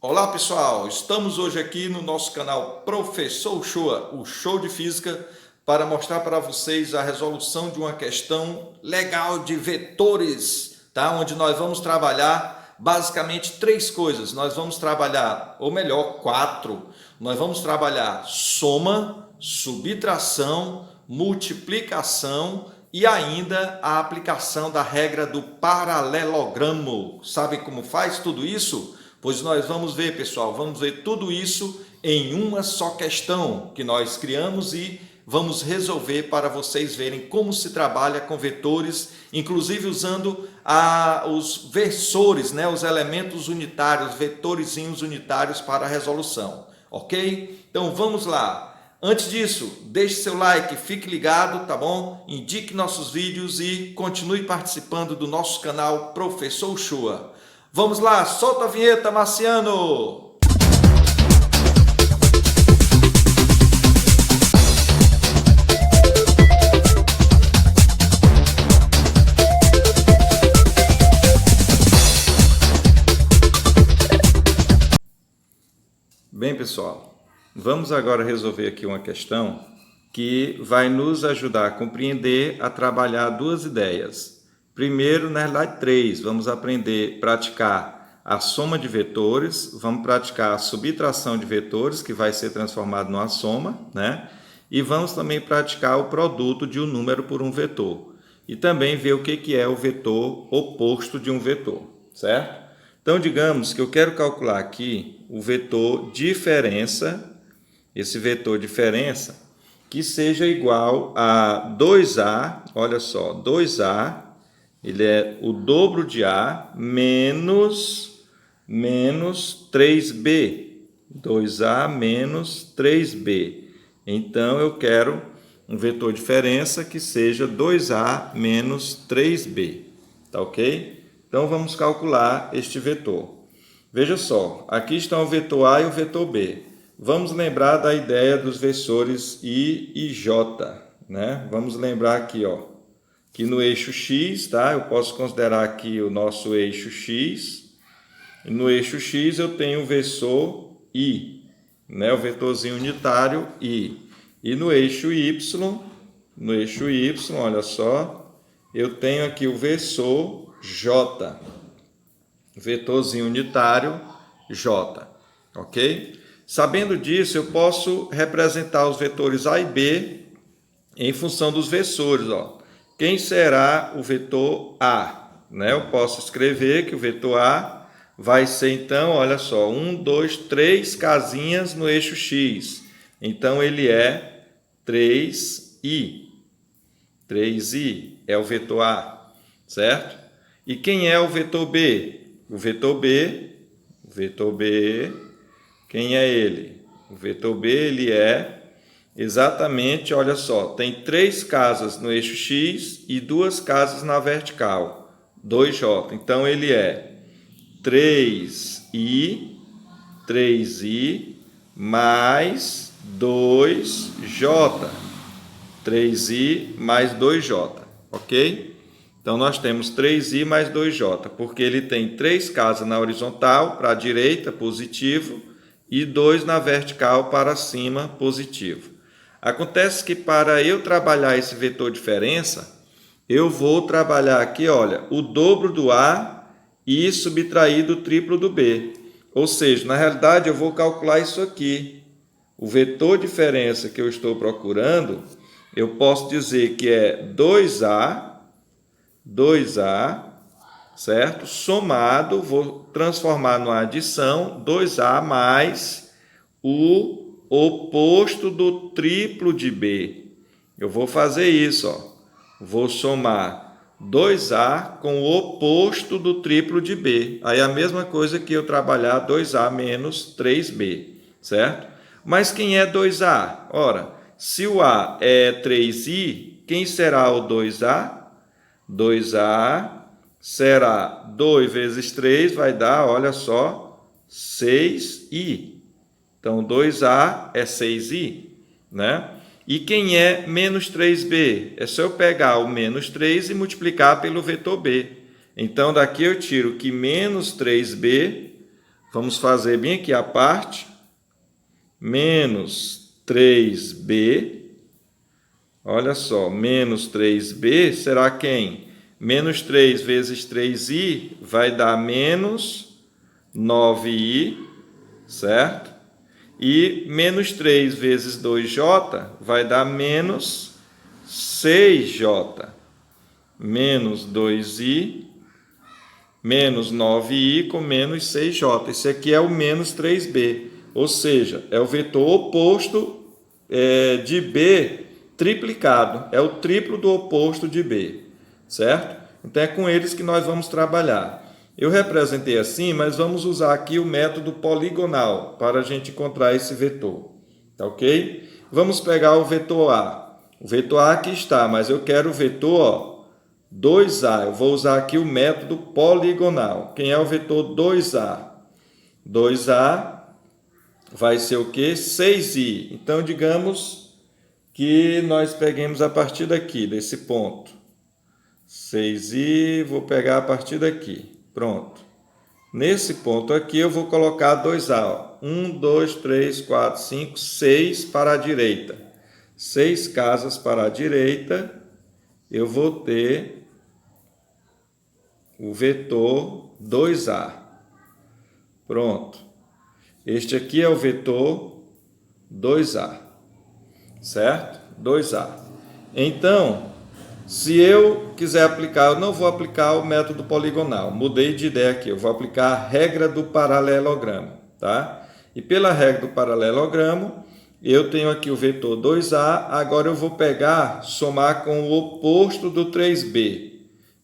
Olá pessoal, estamos hoje aqui no nosso canal Professor Shoa, o show de física, para mostrar para vocês a resolução de uma questão legal de vetores, tá? Onde nós vamos trabalhar basicamente três coisas. Nós vamos trabalhar, ou melhor, quatro. Nós vamos trabalhar soma, subtração, multiplicação e ainda a aplicação da regra do paralelogramo. Sabe como faz tudo isso? Pois nós vamos ver, pessoal, vamos ver tudo isso em uma só questão que nós criamos e vamos resolver para vocês verem como se trabalha com vetores, inclusive usando os versores, né, os elementos unitários, vetorzinhos unitários para a resolução, ok? Então vamos lá. Antes disso, deixe seu like, fique ligado, tá bom? Indique nossos vídeos e continue participando do nosso canal Professor Shoa. Vamos lá, solta a vinheta, Marciano! Bem, pessoal, vamos agora resolver aqui uma questão que vai nos ajudar a compreender, a trabalhar duas ideias. Primeiro, na realidade, três. Vamos aprender a praticar a soma de vetores, vamos praticar a subtração de vetores, que vai ser transformado numa soma, né? E vamos também praticar o produto de um número por um vetor. E também ver o que é o vetor oposto de um vetor, certo? Então, digamos que eu quero calcular aqui o vetor diferença, esse vetor diferença, que seja igual a 2A, olha só, 2A, ele é o dobro de A menos 3B. 2A menos 3B. Então, eu quero um vetor diferença que seja 2A menos 3B. Tá ok? Então, vamos calcular este vetor. Veja só, aqui está o vetor A e o vetor B. Vamos lembrar da ideia dos versores I e J, né? Vamos lembrar aqui, ó, que no eixo X, tá? Eu posso considerar aqui o nosso eixo X. E no eixo X eu tenho o versor I, né? O vetorzinho unitário I. E no eixo Y, olha só, eu tenho aqui o versor J, vetorzinho unitário J, ok? Sabendo disso, eu posso representar os vetores A e B em função dos versores, ó. Quem será o vetor A? Né? Eu posso escrever que o vetor A vai ser, então, olha só, 1, 2, 3 casinhas no eixo X. Então, ele é 3i. 3i é o vetor A, certo? E quem é o vetor B? O vetor B, quem é ele? O vetor B, ele é exatamente, olha só, tem 3 casas no eixo X e 2 casas na vertical, 2J. Então, ele é 3i mais 2J. 3i mais 2J, ok? Então, nós temos 3i mais 2J, porque ele tem 3 casas na horizontal, para a direita, positivo, e 2 na vertical, para cima, positivo. Acontece que para eu trabalhar esse vetor diferença, eu vou trabalhar aqui, olha, o dobro do A e subtrair do triplo do B. Ou seja, na realidade, eu vou calcular isso aqui. O vetor diferença que eu estou procurando, eu posso dizer que é 2A, certo? Somado, vou transformar numa adição, 2A mais o oposto do triplo de B. Eu vou fazer isso, ó. Vou somar 2A com o oposto do triplo de B. Aí a mesma coisa que eu trabalhar 2A menos 3B, certo? Mas quem é 2A? Ora, se o A é 3i, quem será o 2A? 2A será 2 vezes 3, vai dar, olha só, 6i. Então, 2A é 6i, né? E quem é menos 3b? É só eu pegar o menos 3 e multiplicar pelo vetor b. Então, daqui eu tiro que menos 3b vamos fazer bem aqui a parte, menos 3b, olha só, menos 3b será quem? Menos 3 vezes 3i vai dar menos 9i, certo? E menos 3 vezes 2j vai dar menos 6j, menos 2i, menos 9i com menos 6j. Esse aqui é o menos 3b, ou seja, é o vetor oposto de b triplicado, é o triplo do oposto de b, certo? Então é com eles que nós vamos trabalhar. Eu representei assim, mas vamos usar aqui o método poligonal para a gente encontrar esse vetor, tá ok? Vamos pegar o vetor A. O vetor A aqui está, mas eu quero o vetor 2A. Eu vou usar aqui o método poligonal. Quem é o vetor 2A? 2A vai ser o quê? 6i. Então, digamos que nós peguemos a partir daqui, desse ponto. 6i, vou pegar a partir daqui. Pronto. Nesse ponto aqui eu vou colocar 2A. 1, 2, 3, 4, 5, 6 para a direita. 6 casas para a direita, eu vou ter o vetor 2A. Pronto. Este aqui é o vetor 2A. Certo? 2A. Então, se eu quiser aplicar, eu não vou aplicar o método poligonal, mudei de ideia aqui, eu vou aplicar a regra do paralelogramo, tá? E pela regra do paralelogramo, eu tenho aqui o vetor 2A, agora eu vou pegar, somar com o oposto do 3B.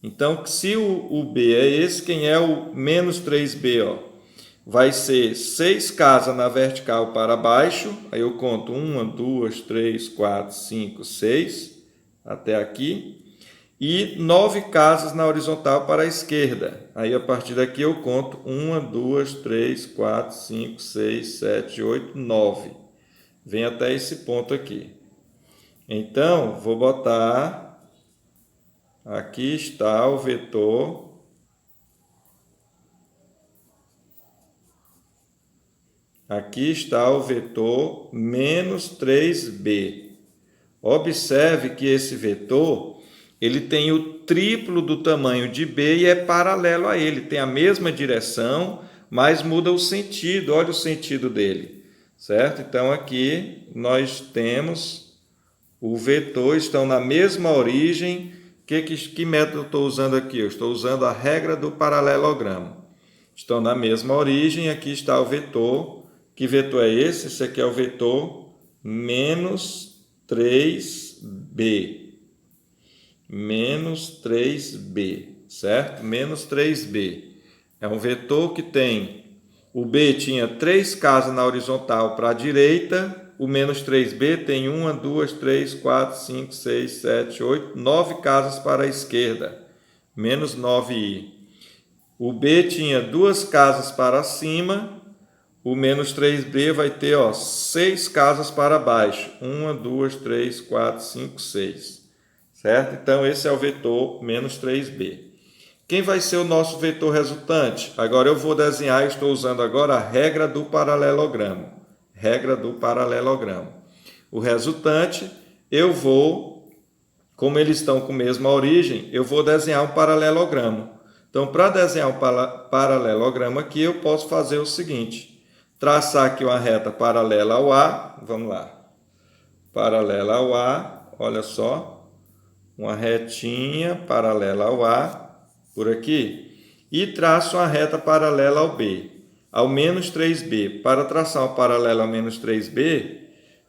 Então, se o B é esse, quem é o menos 3B, ó? Vai ser 6 casas na vertical para baixo, aí eu conto 1, 2, 3, 4, 5, 6, até aqui, e 9 casas na horizontal para a esquerda. Aí a partir daqui eu conto 1, 2, 3, 4, 5, 6, 7, 8, 9. Vem até esse ponto aqui. Então, vou botar, aqui está o vetor, aqui está o vetor menos 3b. Observe que esse vetor, ele tem o triplo do tamanho de b e é paralelo a ele. Tem a mesma direção, mas muda o sentido. Olha o sentido dele, certo? Então, aqui nós temos o vetor, estão na mesma origem. Que método eu estou usando aqui? Eu estou usando a regra do paralelogramo. Estão na mesma origem, aqui está o vetor. Que vetor é esse? Esse aqui é o vetor menos 3b. Menos 3b, certo? Menos 3b. É um vetor que tem... O b tinha 3 casas na horizontal para a direita. O menos 3b tem 1, 2, 3, 4, 5, 6, 7, 8, 9 casas para a esquerda. Menos 9i. O b tinha 2 casas para cima. O menos 3b vai ter 6 casas para baixo. 1, 2, 3, 4, 5, 6. Certo? Então, esse é o vetor menos 3b. Quem vai ser o nosso vetor resultante? Agora eu vou desenhar, estou usando agora a regra do paralelogramo. Regra do paralelogramo. O resultante, eu vou, como eles estão com a mesma origem, eu vou desenhar um paralelogramo. Então, para desenhar um paralelogramo aqui, eu posso fazer o seguinte. Traçar aqui uma reta paralela ao A. Vamos lá. Paralela ao A, olha só. Uma retinha paralela ao A, por aqui, e traço uma reta paralela ao B, ao menos 3B. Para traçar uma paralela ao menos 3B,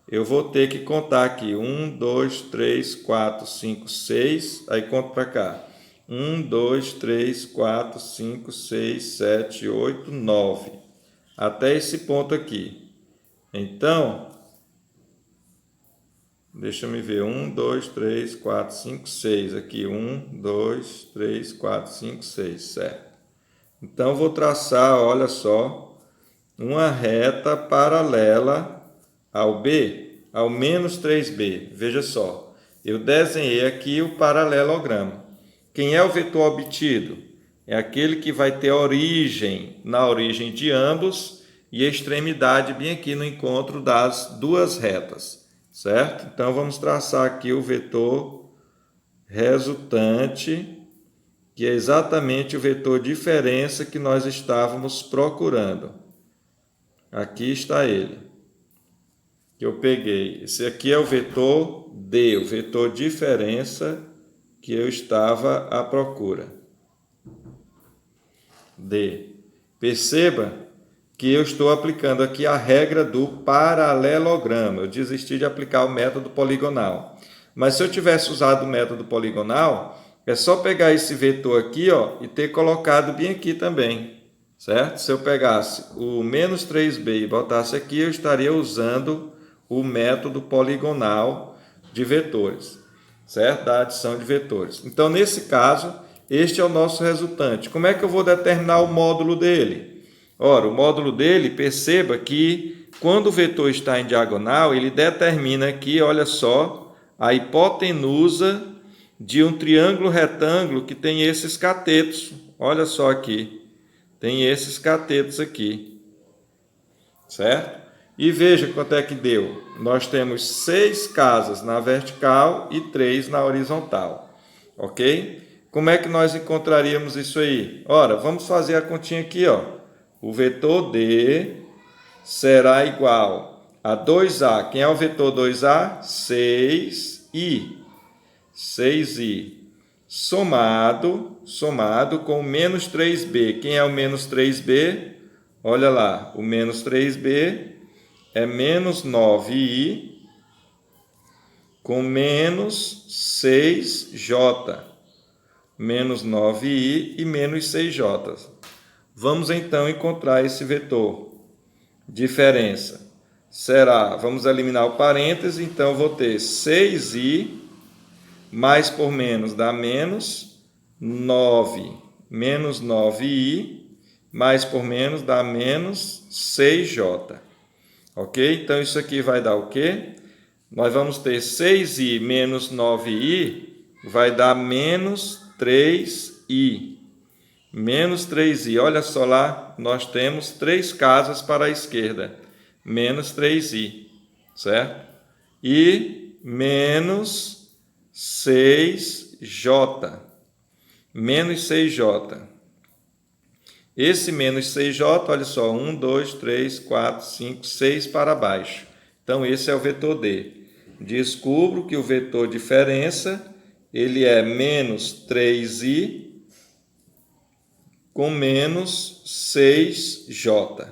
eu vou ter que contar aqui 1, 2, 3, 4, 5, 6, aí conto para cá. 1, 2, 3, 4, 5, 6, 7, 8, 9. Até esse ponto aqui. Então, deixa eu me ver, 1, 2, 3, 4, 5, 6, aqui 1, 2, 3, 4, 5, 6, certo? Então, vou traçar, olha só, uma reta paralela ao B, ao menos 3B. Veja só, eu desenhei aqui o paralelogramo. Quem é o vetor obtido? é aquele que vai ter origem na origem de ambos e extremidade bem aqui no encontro das duas retas, certo? Então, vamos traçar aqui o vetor resultante, que é exatamente o vetor diferença que nós estávamos procurando. Aqui está ele, que eu peguei. Esse aqui é o vetor D, o vetor diferença que eu estava à procura. D. Perceba que eu estou aplicando aqui a regra do paralelogramo. Eu desisti de aplicar o método poligonal. Mas se eu tivesse usado o método poligonal, é só pegar esse vetor aqui, ó, e ter colocado bem aqui também, certo? Se eu pegasse o menos 3b e botasse aqui, eu estaria usando o método poligonal de vetores, certo? Da adição de vetores. Então, nesse caso, este é o nosso resultante. Como é que eu vou determinar o módulo dele? Ora, o módulo dele, perceba que quando o vetor está em diagonal, ele determina aqui, olha só, a hipotenusa de um triângulo retângulo que tem esses catetos. Olha só aqui, tem esses catetos aqui, certo? E veja quanto é que deu. Nós temos 6 casas na vertical e 3 na horizontal, ok? Como é que nós encontraríamos isso aí? Ora, vamos fazer a continha aqui, ó. O vetor D será igual a 2A. Quem é o vetor 2A? 6i. 6i. Somado com o menos 3b. Quem é o menos 3b? Olha lá, o menos 3b é menos 9i com menos 6j. Menos 9i e menos 6j. Vamos então encontrar esse vetor. Diferença será, vamos eliminar o parêntese, então vou ter 6i mais por menos dá menos 9, menos 9i, mais por menos dá menos 6j. Ok? Então, isso aqui vai dar o quê? Nós vamos ter 6i menos 9i, vai dar menos 3i. Menos 3i, olha só lá, nós temos 3 casas para a esquerda. Menos 3i, certo? E menos 6j. Menos 6j. Esse menos 6j, olha só, 1, 2, 3, 4, 5, 6 para baixo. Então, esse é o vetor D. Descubro que o vetor diferença, ele é menos 3i com menos 6j,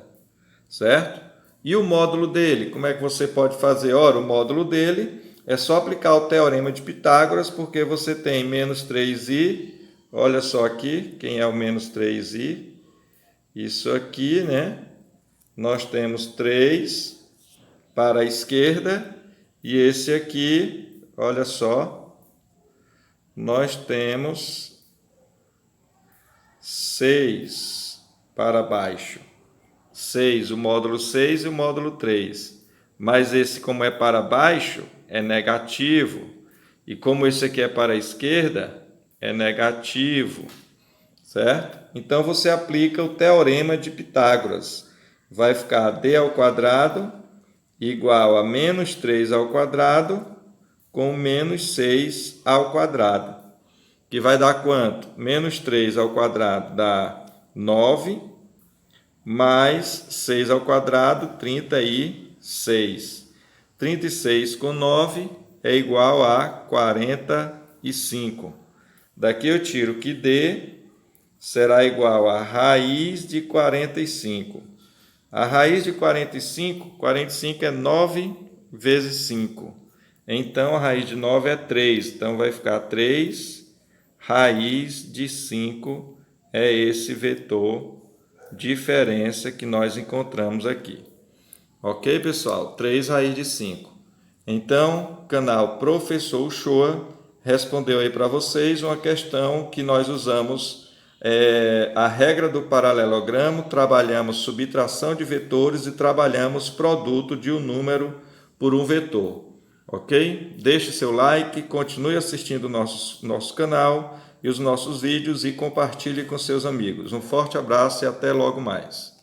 certo? E o módulo dele, como é que você pode fazer? Ora, o módulo dele é só aplicar o teorema de Pitágoras, porque você tem menos 3i, olha só aqui, quem é o menos 3i? Isso aqui, né? Nós temos 3 para a esquerda, e esse aqui, olha só, nós temos 6 para baixo. 6, o módulo 6 e o módulo 3. Mas esse, como é para baixo, é negativo. E como esse aqui é para a esquerda, é negativo. Certo? Então, você aplica o teorema de Pitágoras. Vai ficar d ao quadrado igual a menos 3 ao quadrado com menos 6 ao quadrado. Que vai dar quanto? Menos 3 ao quadrado dá 9, mais 6 ao quadrado, 36. 36 com 9 é igual a 45. Daqui eu tiro que D será igual a raiz de 45. A raiz de 45 é 9 vezes 5. Então, a raiz de 9 é 3. Então, vai ficar 3 raiz de 5 é esse vetor diferença que nós encontramos aqui. Ok, pessoal? 3 raiz de 5. Então, canal Professor Uchoa respondeu aí para vocês uma questão que nós usamos a regra do paralelogramo, trabalhamos subtração de vetores e trabalhamos produto de um número por um vetor. Ok? Deixe seu like, continue assistindo nosso canal e os nossos vídeos e compartilhe com seus amigos. Um forte abraço e até logo mais.